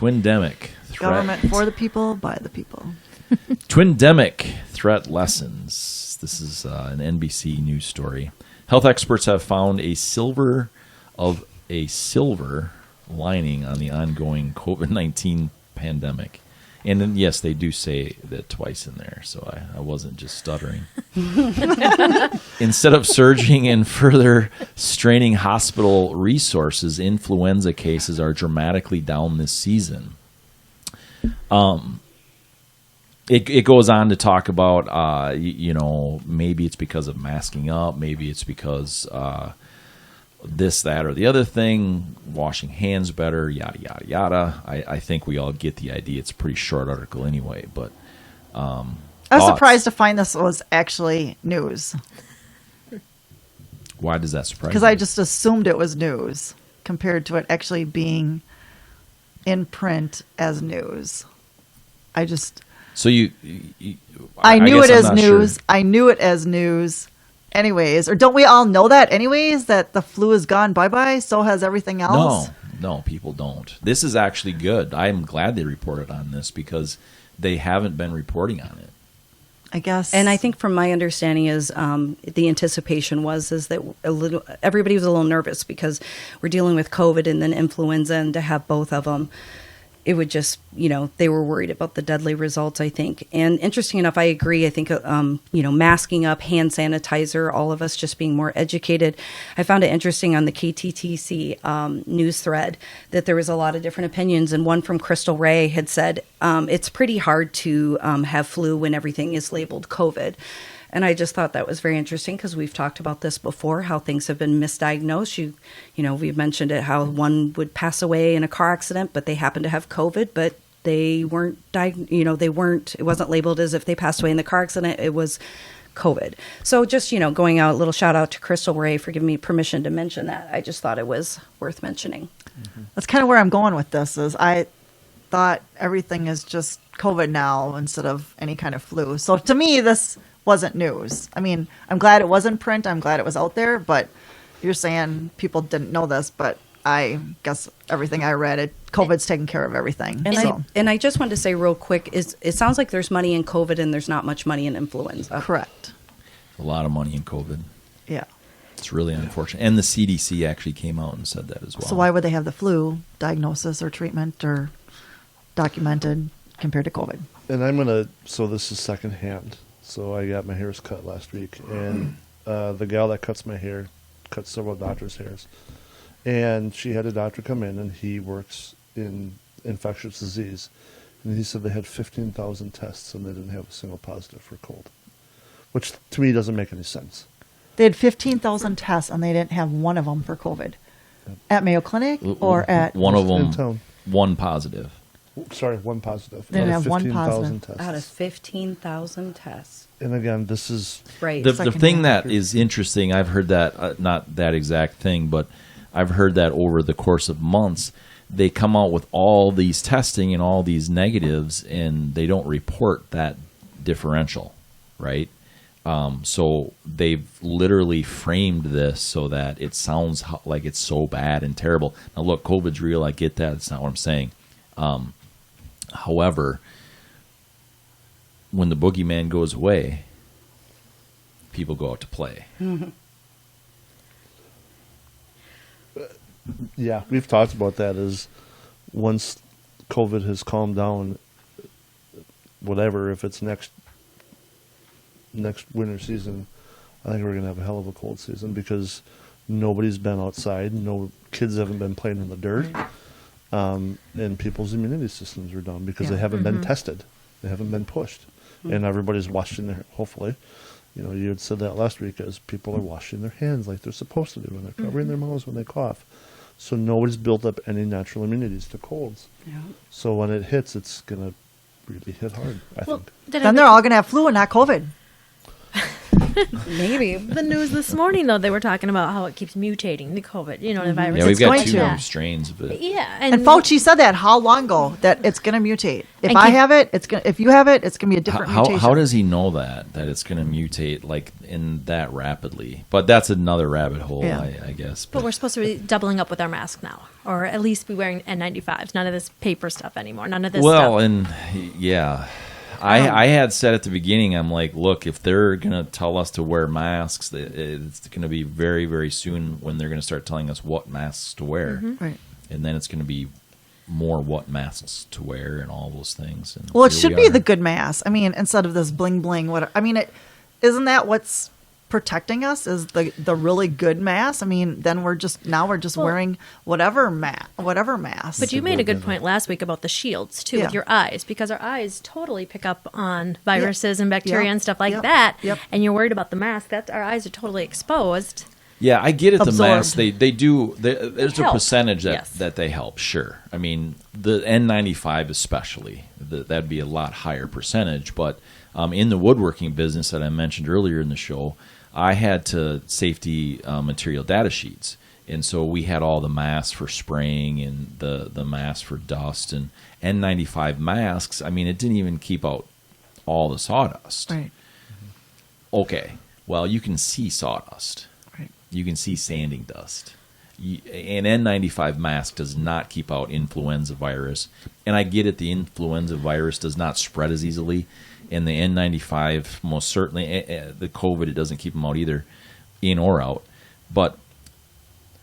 Twindemic. Government for the people, by the people. Twindemic threat lessens. This is an NBC news story. Health experts have found a silver lining on the ongoing COVID-19 pandemic. And then, yes, they do say that twice in there, so I wasn't just stuttering. Instead of surging and further straining hospital resources, influenza cases are dramatically down this season. It goes on to talk about, maybe it's because of masking up, maybe it's because this, that, or the other thing, washing hands better, yada, yada, yada. I think we all get the idea. It's a pretty short article anyway, but I was surprised to find this was actually news. Why does that surprise you? Because I just assumed it was news compared to it actually being in print as news. So I knew it as news. Sure. I knew it as news anyways. Or don't we all know that anyways, that the flu is gone bye-bye? So has everything else? No, people don't. This is actually good. I'm glad they reported on this because they haven't been reporting on it. I guess. And I think from my understanding is the anticipation is that everybody was a little nervous because we're dealing with COVID and then influenza, and to have both of them, it would just, they were worried about the deadly results, I think. And interesting enough, I agree. I think, masking up, hand sanitizer, all of us just being more educated. I found it interesting on the KTTC news thread that there was a lot of different opinions. And one from Crystal Ray had said, it's pretty hard to have flu when everything is labeled COVID. And I just thought that was very interesting because we've talked about this before, how things have been misdiagnosed. We've mentioned it, how one would pass away in a car accident, but they happened to have COVID, but they weren't, it wasn't labeled as if they passed away in the car accident. It was COVID. So just, going out, a little shout out to Crystal Ray for giving me permission to mention that. I just thought it was worth mentioning. Mm-hmm. That's kind of where I'm going with this is I thought everything is just COVID now instead of any kind of flu. So to me, this wasn't news. I mean, I'm glad it was in print. I'm glad it was out there, but you're saying people didn't know this, but I guess everything I read, COVID's taking care of everything. And I just wanted to say real quick, it sounds like there's money in COVID and there's not much money in influenza. Correct. A lot of money in COVID. Yeah. It's really unfortunate. And the CDC actually came out and said that as well. So why would they have the flu diagnosis or treatment or documented compared to COVID? And so this is secondhand. So I got my hairs cut last week, and the gal that cuts my hair cuts several doctors' hairs. And she had a doctor come in, and he works in infectious disease. And he said they had 15,000 tests, and they didn't have a single positive for cold, which to me doesn't make any sense. They had 15,000 tests, and they didn't have one of them for COVID. At Mayo Clinic or at... One of them, one positive. Sorry, one positive. They didn't have one positive. Tests. Out of 15,000 tests. And again, this is... Right. The thing that is interesting, I've heard that, not that exact thing, but I've heard that over the course of months, they come out with all these testing and all these negatives, and they don't report that differential, right? So they've literally framed this so that it sounds like it's so bad and terrible. Now, look, COVID's real. I get that. That's not what I'm saying. However, when the boogeyman goes away, people go out to play. Mm-hmm. Yeah, we've talked about that as once COVID has calmed down, whatever, if it's next winter season, I think we're going to have a hell of a cold season because nobody's been outside. No kids haven't been playing in the dirt. And people's immunity systems are down because they haven't been tested. They haven't been pushed. And everybody's washing their, hopefully, you had said that last week, as people are washing their hands like they're supposed to do, and they're covering their mouths when they cough. So nobody's built up any natural immunities to colds. Yeah. So when it hits, it's going to really hit hard, I think. Then they're all going to have flu and not COVID. Maybe. The news this morning, though, they were talking about how it keeps mutating, the COVID, the virus. Yeah, we've got going two to. new strains of it. Yeah. And Fauci said that how long ago that it's going to mutate. If And I keep- have it, it's going. If you have it, it's going to be a different mutation. How does he know that it's going to mutate like in that rapidly? But that's another rabbit hole, Yeah. I guess. But we're supposed to be doubling up with our mask now, or at least be wearing N95s. None of this paper stuff anymore. None of this well, stuff. and yeah, I had said at the beginning, I'm like, look, if they're going to tell us to wear masks, it's going to be very, very soon when they're going to start telling us what masks to wear, Right. and then it's going to be more what masks to wear and all those things. And Well, it here should we be are. the good mask. I mean, instead of this bling bling. What I mean, isn't that what's protecting us? Is the really good mask? I mean, then we're just wearing whatever mask. But you made a good point last week about the shields too, Yeah. with your eyes, because our eyes totally pick up on viruses and bacteria Yep. and stuff like Yep. that. Yep. And you're worried about the mask. That our eyes are totally exposed. Yeah, I get it. The Absorbed. masks, they do. There's a help. percentage that, Yes. that they help. Sure, I mean the N95 especially. That'd be a lot higher percentage. But in the woodworking business that I mentioned earlier in the show, I had to safety material data sheets, and so we had all the masks for spraying and the masks for dust and N95 masks. I mean, it didn't even keep out all the sawdust. Right. Okay, well you can see sawdust. Right. You can see sanding dust. An N95 mask does not keep out influenza virus. And I get it, the influenza virus does not spread as easily. And the N95, most certainly, the COVID, it doesn't keep them out either, in or out. But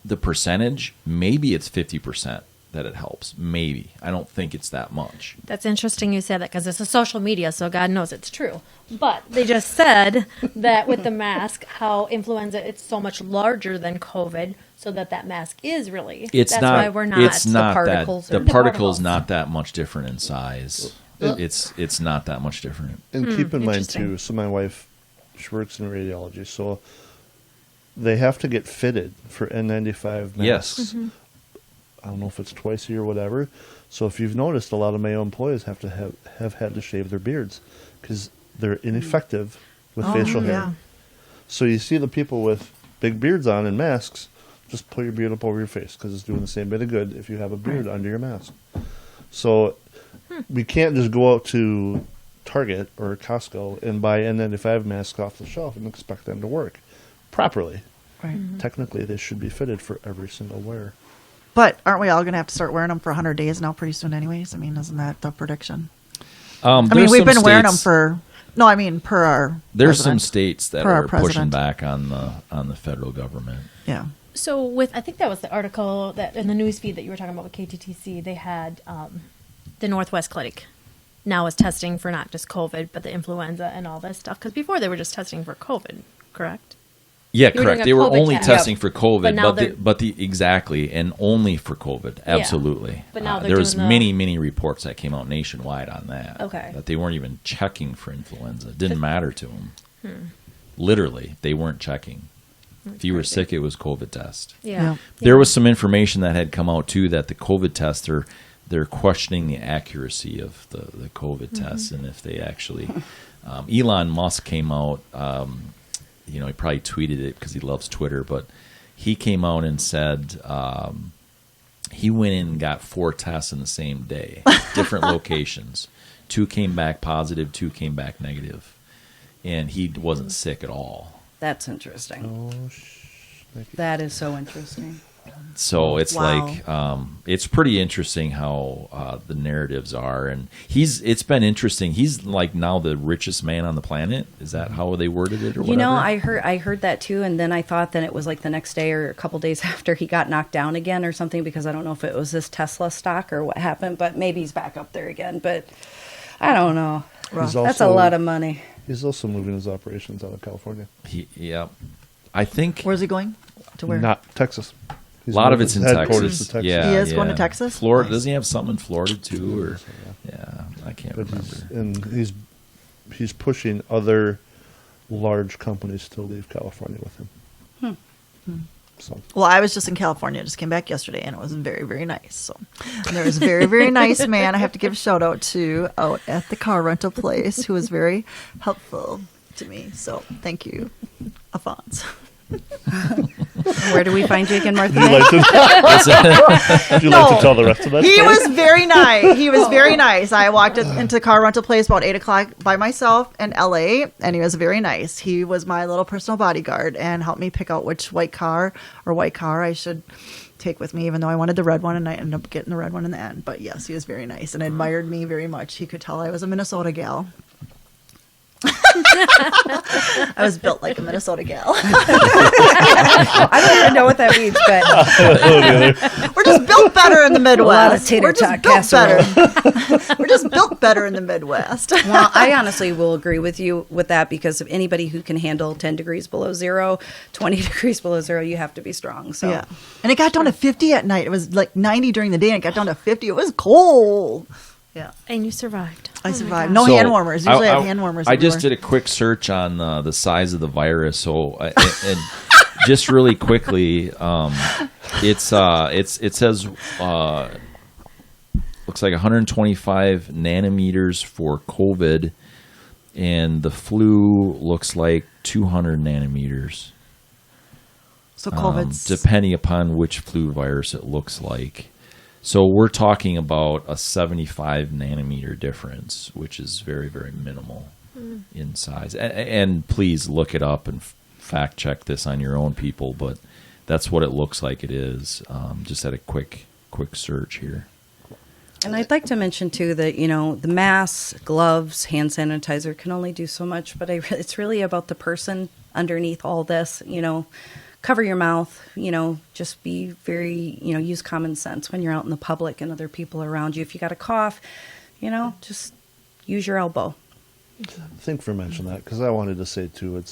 the percentage, maybe it's 50% that it helps. Maybe. I don't think it's that much. That's interesting you said that, because it's a social media, so God knows it's true. But they just said that with the mask, how influenza, it's so much larger than COVID, so that mask is really. It's that's not. why we're not. It's not particles that. are- The particle's particles. not that much different in size. It's not that much different. And keep in mind interesting. too, so my wife, she works in radiology, so they have to get fitted for N95 Yes. masks. I don't know if it's twice a year or whatever. So if you've noticed, a lot of Mayo employees have to have had to shave their beards because they're ineffective with facial hair. yeah. So you see the people with big beards on and masks, just pull your beard up over your face because it's doing the same bit of good if you have a beard under your mask. So we can't just go out to Target or Costco and buy N95 masks off the shelf and expect them to work properly. Right. Technically, they should be fitted for every single wear. But aren't we all going to have to start wearing them for 100 days now pretty soon anyways? I mean, isn't that the prediction? I mean, we've been wearing them per our There's some president. states that Per our are pushing president. back on the federal government. Yeah. So I think that was the article that in the news feed that you were talking about with KTTC, they had the Northwest Clinic now is testing for not just COVID, but the influenza and all this stuff. Because before they were just testing for COVID, correct? Yeah, You were correct. doing a They were COVID only test. testing Yep. for COVID, But now but the exactly and only for COVID. Absolutely. But now they're there's doing the- many reports that came out nationwide on that. Okay. That they weren't even checking for influenza. It didn't matter to them. Literally, they weren't checking. If you were crazy. sick, it was COVID test. Yeah. There was some information that had come out too that the COVID test they're questioning the accuracy of the COVID tests and if they actually. Elon Musk came out. He probably tweeted it because he loves Twitter, but he came out and said he went in and got 4 tests in the same day, different locations. 2 came back positive, 2 came back negative, and he wasn't sick at all. That's interesting. Oh, That is so interesting. So it's Wow. like it's pretty interesting how the narratives are, and it's been interesting. He's like now the richest man on the planet. Is that how they worded it, or whatever? You know, I heard that too, and then I thought that it was like the next day or a couple days after he got knocked down again or something, because I don't know if it was this Tesla stock or what happened, but maybe he's back up there again. But I don't know. He's That's a also- lot of money. He's also moving his operations out of California. Yeah, I think Where's he going? To where? Not Texas. a lot of moving it's in his headquarters Texas. to Texas. Yeah, He is going to yeah. Texas? Florida. Nice. Doesn't he have something in Florida too? Or yeah, I can't But remember. he's pushing other large companies to leave California with him. So Well, I was just in California. I just came back yesterday, and it was very, very nice. So and there was a very, very nice man I have to give a shout out to out at the car rental place who was very helpful to me. So thank you, Alphonse. Where do we find you again, Martha? Would you like to, would you like to tell the rest of that He story? was very nice. He was very nice. I walked into the car rental place about 8 o'clock by myself in LA, and he was very nice. He was my little personal bodyguard and helped me pick out which white car I should take with me, even though I wanted the red one, and I ended up getting the red one in the end. But yes, he was very nice and admired me very much. He could tell I was a Minnesota gal. I was built like a Minnesota gal. I don't even know what that means, but We're just built better in the Midwest. A lot of tater We're just tot built casserole. better. We're just built better in the Midwest. well, I honestly will agree with you with that, because of anybody who can handle 10 degrees below zero, 20 degrees below zero, you have to be strong. So Yeah. And it got down to 50 at night. It was like 90 during the day, and it got down to 50. It was cold. Yeah. And you survived. I Oh my survived. gosh. No hand warmers. Usually I have hand warmers. I just everywhere. did a quick search on the size of the virus. So, and just really quickly, it says looks like 125 nanometers for COVID, and the flu looks like 200 nanometers. So COVID's Depending upon which flu virus it looks like. So we're talking about a 75 nanometer difference, which is very, very minimal in size. And please look it up and fact check this on your own, people. But that's what it looks like it is. Just at a quick search here. And I'd like to mention, too, that, the masks, gloves, hand sanitizer can only do so much, but it's really about the person underneath all this, cover your mouth, just be very, use common sense when you're out in the public and other people around you. If you got a cough, just use your elbow. Thank for mentioning that, because I wanted to say, too,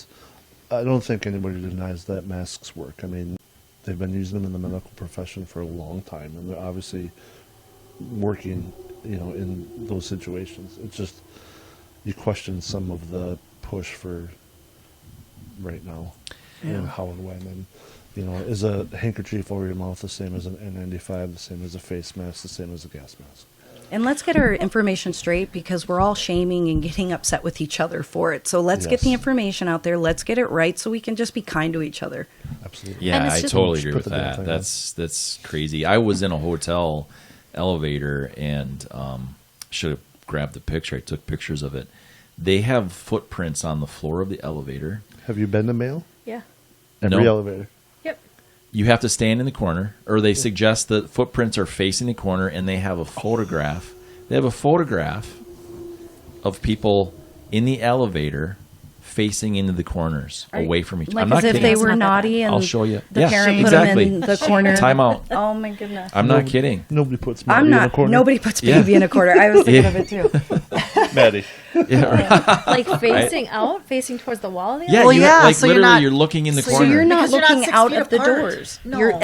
I don't think anybody denies that masks work. I mean, they've been using them in the medical profession for a long time, and they're obviously working, in those situations. It's just, you question some of the push for right now. And how and when, and is a handkerchief over your mouth the same as an N95, the same as a face mask, the same as a gas mask? And let's get our information straight, because we're all shaming and getting upset with each other for it. So let's get the information out there. Let's get it right so we can just be kind to each other. Absolutely. Yeah, And it's I just- totally Just agree put with the damn that. thing That's crazy. I was in a hotel elevator and should have grabbed the picture. I took pictures of it. They have footprints on the floor of the elevator. Have you been to Mail? Yeah. Every No. elevator. Yep. You have to stand in the corner, or they suggest that footprints are facing the corner, and they have a photograph. They have a photograph of people in the elevator facing into the corners, away from each other. Like I'm not as if kidding. they It's were not that naughty and I'll show you. the Yeah, parent exactly. put them in the corner. Time out. Oh, my goodness. I'm not kidding. Nobody puts I'm Maddie in a not. corner. Nobody puts Yeah. baby in a corner. I was thinking of it, too. Maddie. Yeah, Like facing out, facing towards the wall of the yeah, Well, you yeah, like so you're literally not- you're looking in the so corner. So you're not Because you're not looking 6 out feet of the apart. doors. No.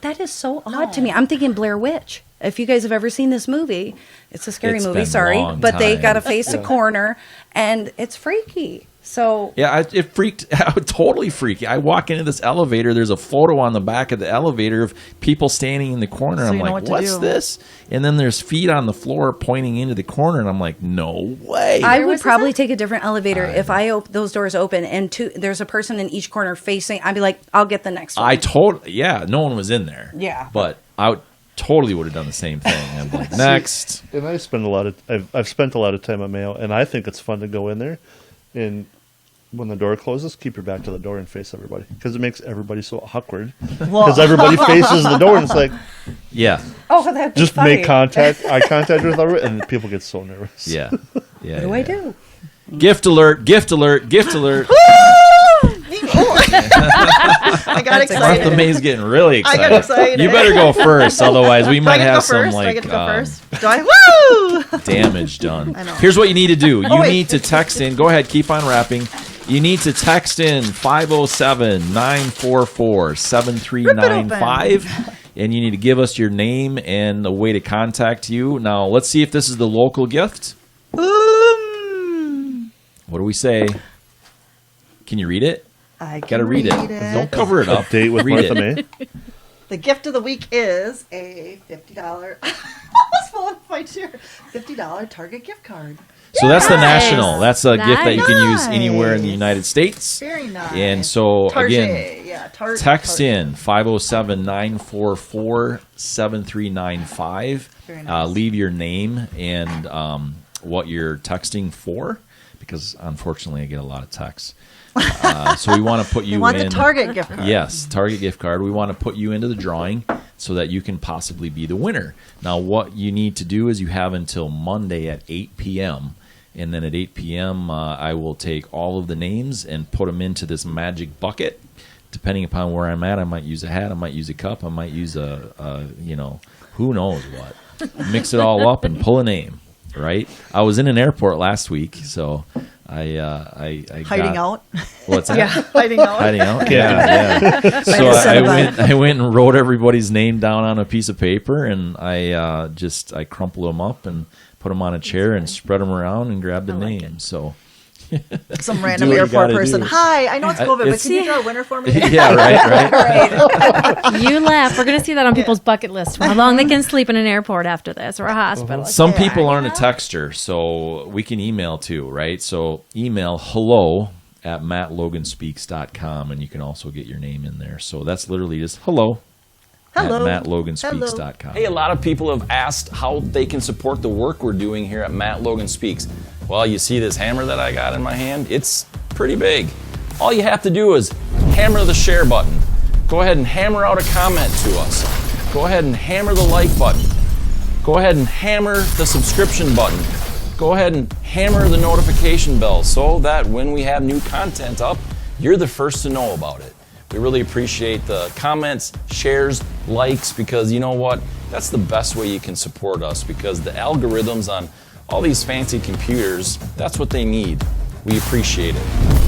That is so odd to me. I'm thinking Blair Witch. If you guys have ever seen this movie, it's a scary It's movie, been a sorry. long But they time. got to face a corner, and it's freaky. So Yeah, it freaked out, totally freaky. I walk into this elevator. There's a photo on the back of the elevator of people standing in the corner. So I'm you know like, what to what's do. this? And then there's feet on the floor pointing into the corner, and I'm like, no way. I Where would was this probably at? take a different elevator if those doors open and there's a person in each corner facing. I'd be like, I'll get the next one. No one was in there. Yeah. But totally would have done the same thing. I'm like, next. And I've spent a lot of time at Mayo, and I think it's fun to go in there, and when the door closes, keep your back to the door and face everybody, because it makes everybody so awkward. Because everybody faces the door, and it's like, Yeah. oh, that'd be just funny. make eye contact with everybody, and people get so nervous. Yeah. Yeah. What do I do? Gift alert, gift alert, gift alert. I got Martha excited. May's getting really I excited. got excited. You better go first, otherwise we Do I might get to go have some first? Do I like get to go first? Do I? Woo! damage done. I know. Here's what you need to do. You wait. need to text in. Go ahead, keep on rapping. You need to text in 507-944-7395. And you need to give us your name and a way to contact you. Now, let's see if this is the local gift. What do we say? Can you read it? I Got to can read it. Don't cover it up. Update with Read Martha it. May. The gift of the week is a $50. I almost fell off my chair. $50 Target gift card. So that's the Nice. national. That's a gift that you can use Nice. anywhere in the United States. Very nice. And so Target. again, Yeah, text in 507-944-7395. Very nice. Leave your name and what you're texting for, because unfortunately I get a lot of texts. So we want to put you You want in. the Target gift card. Yes, Target gift card. We want to put you into the drawing so that you can possibly be the winner. Now, what you need to do is you have until Monday at 8 p.m. And then at 8 p.m., I will take all of the names and put them into this magic bucket. Depending upon where I'm at, I might use a hat, I might use a cup, I might use who knows what. Mix it all up and pull a name, right? I was in an airport last week, so I Hiding got, out. What's that? Hiding out. Hiding out? Yeah. So I went and wrote everybody's name down on a piece of paper, and I crumpled them up and put them on a chair and spread them around and grabbed a name. So Some random what you airport gotta person. do. Hi, I know it's COVID, but it's- can you draw a winner for me? yeah, right. You laugh. We're going to see that on people's bucket list for how long they can sleep in an airport after this or a hospital. Some people aren't a texter, so we can email too, right? So email hello@mattloganspeaks.com, and you can also get your name in there. So that's literally just hello. Hello. At mattloganspeaks.com. Hey, a lot of people have asked how they can support the work we're doing here at Matt Logan Speaks. Well, you see this hammer that I got in my hand? It's pretty big. All you have to do is hammer the share button. Go ahead and hammer out a comment to us. Go ahead and hammer the like button. Go ahead and hammer the subscription button. Go ahead and hammer the notification bell so that when we have new content up, you're the first to know about it. We really appreciate the comments, shares, likes, because you know what? That's the best way you can support us, because the algorithms on all these fancy computers, that's what they need. We appreciate it.